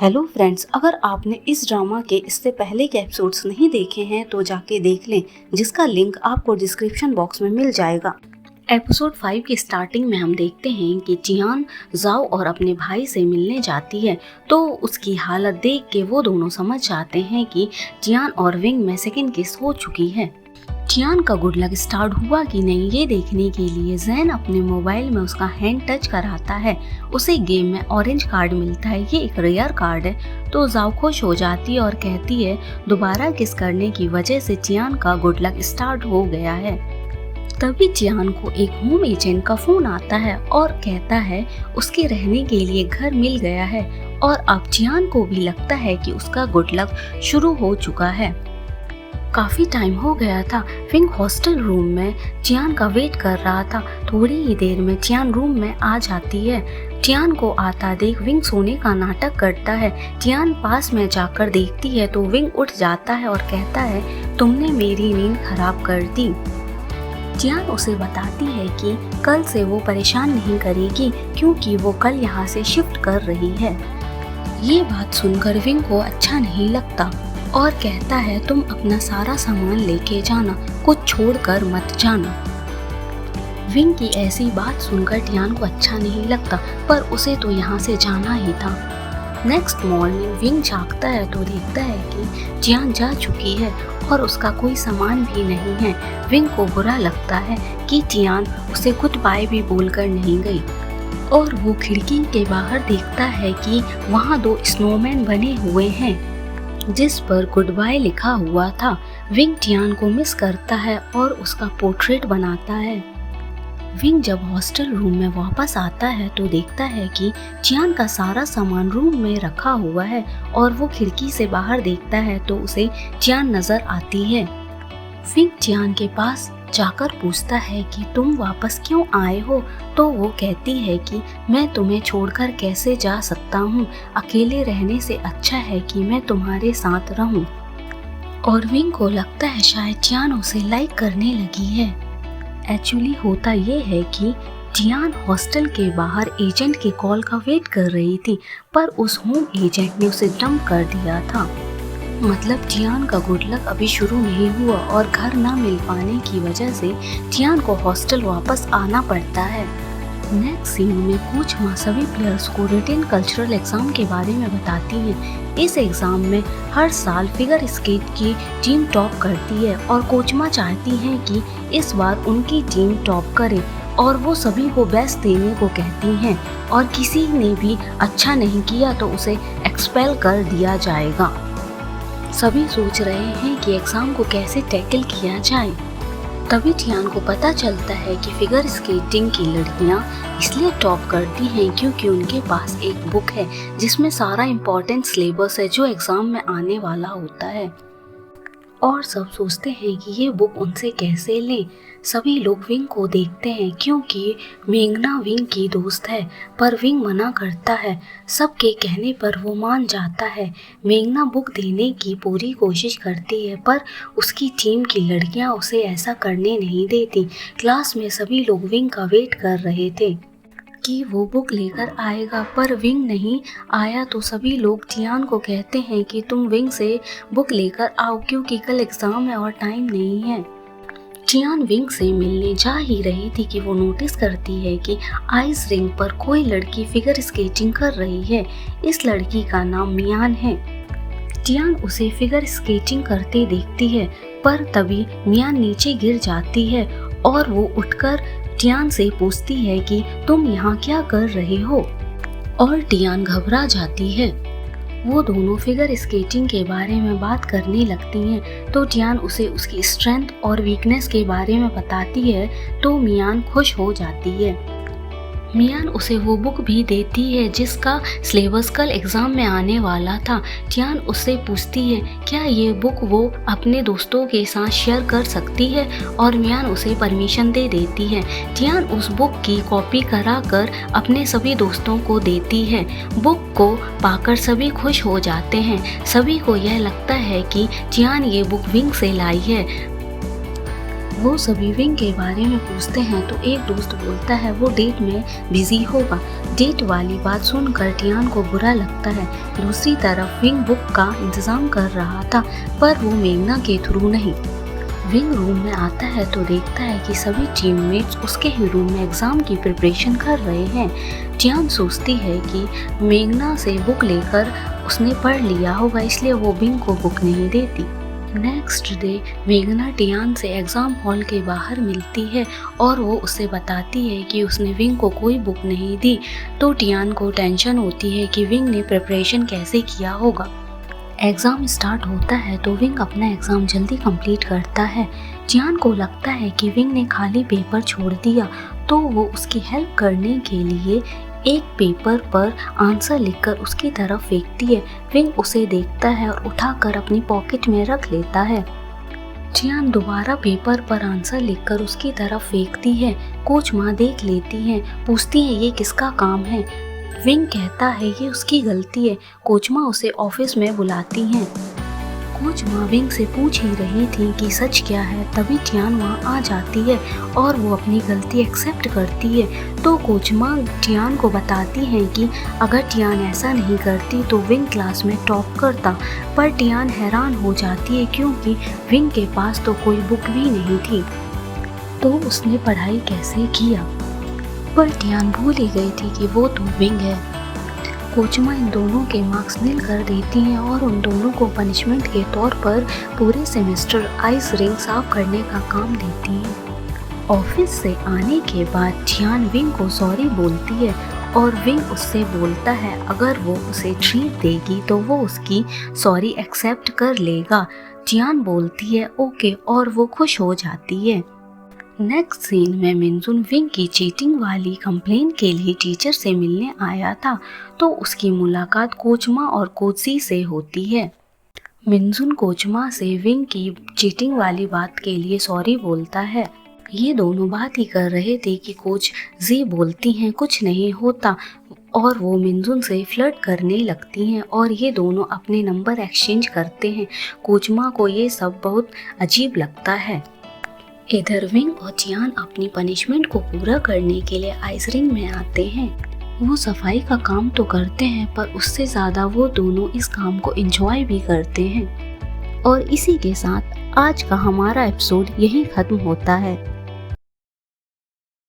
Hello friends, अगर आपने इस ड्रामा के इससे पहले के एपिसोड्स नहीं देखे हैं तो जाके देख लें, जिसका लिंक आपको डिस्क्रिप्शन बॉक्स में मिल जाएगा। एपिसोड 5 की स्टार्टिंग में हम देखते हैं कि जियान जाओ और अपने भाई से मिलने जाती है, तो उसकी हालत देख के वो दोनों समझ जाते हैं कि जियान और विंग में सेकंड किस हो चुकी है। जियान का गुड लक स्टार्ट हुआ कि नहीं ये देखने के लिए जैन अपने मोबाइल में उसका हैंड टच कराता है। उसे गेम में ऑरेंज कार्ड मिलता है, ये एक रेयर कार्ड है। तो जाओ खुश हो जाती है और कहती है दोबारा किस करने की वजह से जियान का गुड लक स्टार्ट हो गया है। तभी जियान को एक होम एजेंट का फोन आता है और कहता है उसके रहने के लिए घर मिल गया है और अब जियान को भी लगता है कि उसका गुड लक शुरू हो चुका है। काफी टाइम हो गया था। विंग हॉस्टल रूम में जियान का वेट कर रहा था। थोड़ी ही देर में जियान रूम में आ जाती है। जियान को आता देख विंग सोने का नाटक करता है। जियान पास में जाकर देखती है तो विंग उठ जाता है और कहता है तुमने मेरी नींद खराब कर दी। जियान उसे बताती है कि कल से वो परेशान नहीं करेगी क्योंकि वो कल यहाँ से शिफ्ट कर रही है। ये बात सुनकर विंग को अच्छा नहीं लगता और कहता है तुम अपना सारा सामान लेके जाना, कुछ छोड़कर मत जाना। विंग की ऐसी बात सुनकर जियान को अच्छा नहीं लगता, पर उसे तो यहाँ से जाना ही था। नेक्स्ट मॉर्निंग विंग जागता है तो देखता है कि जियान जा चुकी है और उसका कोई सामान भी नहीं है। विंग को बुरा लगता है कि जियान उसे गुड बाय भी बोलकर नहीं गई और वो खिड़की के बाहर देखता है कि वहाँ 2 स्नोमैन बने हुए हैं जिस पर गुड बाय लिखा हुआ था। विंग जियान को मिस करता है और उसका पोर्ट्रेट बनाता है। विंग जब हॉस्टल रूम में वापस आता है तो देखता है कि जियान का सारा सामान रूम में रखा हुआ है और वो खिड़की से बाहर देखता है तो उसे जियान नजर आती है। विंग जियान के पास जाकर पूछता है कि तुम वापस क्यों आए हो, तो वो कहती है कि मैं तुम्हें छोड़कर कैसे जा सकता हूँ, अकेले रहने से अच्छा है कि मैं तुम्हारे साथ रहूँ। और विंग को लगता है शायद जियान उसे लाइक करने लगी है। एक्चुअली होता ये है कि जियान हॉस्टल के बाहर एजेंट के कॉल का वेट कर रही थी, पर उस होम एजेंट ने उसे डंप कर दिया था। मतलब जियान का गुड लक अभी शुरू नहीं हुआ और घर ना मिल पाने की वजह से जियान को हॉस्टल वापस आना पड़ता है। नेक्स्ट सीन में कोच माँ सभी प्लेयर्स को रिटेन कल्चरल एग्जाम के बारे में बताती है। इस एग्जाम में हर साल फिगर स्केट की टीम टॉप करती है और कोच माँ चाहती हैं कि इस बार उनकी टीम टॉप करे और वो सभी को बेस्ट देने को कहती हैं और किसी ने भी अच्छा नहीं किया तो उसे एक्सपेल कर दिया जाएगा। सभी सोच रहे हैं कि एग्जाम को कैसे टैकल किया जाए। तभी जियान को पता चलता है कि फिगर स्केटिंग की लड़कियां इसलिए टॉप करती हैं क्योंकि उनके पास एक बुक है जिसमें सारा इम्पोर्टेंट सिलेबस है जो एग्जाम में आने वाला होता है। और सब सोचते हैं कि ये बुक उनसे कैसे लें। सभी लोग विंग को देखते हैं क्योंकि मेंगना विंग की दोस्त है, पर विंग मना करता है। सबके कहने पर वो मान जाता है। मेंगना बुक देने की पूरी कोशिश करती है पर उसकी टीम की लड़कियां उसे ऐसा करने नहीं देती। क्लास में सभी लोग विंग का वेट कर रहे थे कि वो बुक लेकर आएगा, पर विंग नहीं आया तो सभी लोग जियान को कहते हैं कि तुम विंग से बुक लेकर आओ क्योंकि कल एग्जाम है और टाइम नहीं है। जियान विंग से मिलने जा ही रही थी कि वो नोटिस करती है कि आइस रिंग पर कोई लड़की फिगर स्केटिंग कर रही है। इस लड़की का नाम मियान है। जियान उसे फिगर स्केटिंग करते देखती है, पर तभी मियान नीचे गिर जाती है और वो उठकर जियान से पूछती है कि तुम यहाँ क्या कर रहे हो, और जियान घबरा जाती है। वो दोनों फिगर स्केटिंग के बारे में बात करने लगती हैं तो जियान उसे उसकी स्ट्रेंथ और वीकनेस के बारे में बताती है तो मियान खुश हो जाती है। मियान उसे वो बुक भी देती है जिसका सिलेबस कल एग्जाम में आने वाला था। जियान उससे पूछती है क्या ये बुक वो अपने दोस्तों के साथ शेयर कर सकती है और मियान उसे परमिशन दे देती है। जियान उस बुक की कॉपी कराकर अपने सभी दोस्तों को देती है। बुक को पाकर सभी खुश हो जाते हैं। सभी को यह लगता है कि जियान ये बुक विंग से लाई है। वो सभी विंग के बारे में पूछते हैं तो एक दोस्त बोलता है वो डेट में बिजी होगा। डेट वाली बात सुनकर टियान को बुरा लगता है। दूसरी तरफ विंग बुक का इंतजाम कर रहा था, पर वो मेघना के थ्रू नहीं। विंग रूम में आता है तो देखता है कि सभी टीममेट्स उसके ही रूम में एग्जाम की प्रिपरेशन कर रहे हैं। टियान सोचती है कि मेघना से बुक लेकर उसने पढ़ लिया होगा, इसलिए वो विंग को बुक नहीं देती। नेक्स्ट डे मेघना टियान से एग्ज़ाम हॉल के बाहर मिलती है और वो उसे बताती है कि उसने विंग को कोई बुक नहीं दी। तो टियान को टेंशन होती है कि विंग ने प्रिपरेशन कैसे किया होगा। एग्ज़ाम स्टार्ट होता है तो विंग अपना एग्ज़ाम जल्दी कंप्लीट करता है। टियान को लगता है कि विंग ने खाली पेपर छोड़ दिया, तो वो उसकी हेल्प करने के लिए एक पेपर पर आंसर लिखकर उसकी तरफ फेंकती है। विंग उसे देखता है और उठाकर अपनी पॉकेट में रख लेता है। टियान दोबारा पेपर पर आंसर लिखकर उसकी तरफ फेंकती है। कोच माँ देख लेती हैं, पूछती है ये किसका काम है। विंग कहता है ये उसकी गलती है। कोच माँ उसे ऑफिस में बुलाती हैं। कोच माँ विंग से पूछ ही रही थी कि सच क्या है, तभी टियान वहाँ आ जाती है और वो अपनी गलती एक्सेप्ट करती है। तो कोच माँ टियान को बताती हैं कि अगर टियान ऐसा नहीं करती तो विंग क्लास में टॉप करता। पर टियान हैरान हो जाती है क्योंकि विंग के पास तो कोई बुक भी नहीं थी, तो उसने पढ़ाई कैसे किया। पर टियान भूल ही गई थी कि वो तो विंग है। कोचमा इन दोनों के मार्क्स नील कर देती हैं और उन दोनों को पनिशमेंट के तौर पर पूरे सेमेस्टर आइस रिंग साफ करने का काम देती हैं। ऑफिस से आने के बाद टियान विंग को सॉरी बोलती है और विंग उससे बोलता है अगर वो उसे ट्रीट देगी तो वो उसकी सॉरी एक्सेप्ट कर लेगा। टियान बोलती है ओके और वो खुश हो जाती है। नेक्स्ट सीन में मिनजुन विंग की चीटिंग वाली कंप्लेन के लिए टीचर से मिलने आया था, तो उसकी मुलाकात कोचमा और कोची से होती है। मिनजुन कोचमा से विंग की चीटिंग वाली बात के लिए सॉरी बोलता है। ये दोनों बात ही कर रहे थे कि कोच जी बोलती हैं कुछ नहीं होता और वो मिनजुन से फ्लर्ट करने लगती हैं और ये दोनों अपने नंबर एक्सचेंज करते हैं। कोचमा को ये सब बहुत अजीब लगता है। इधर विंग और टियान अपनी पनिशमेंट को पूरा करने के लिए आइस रिंग में आते हैं। वो सफाई का काम तो करते हैं पर उससे ज़्यादा वो दोनों इस काम को एंजॉय भी करते हैं। और इसी के साथ आज का हमारा एपिसोड यहीं ख़त्म होता है।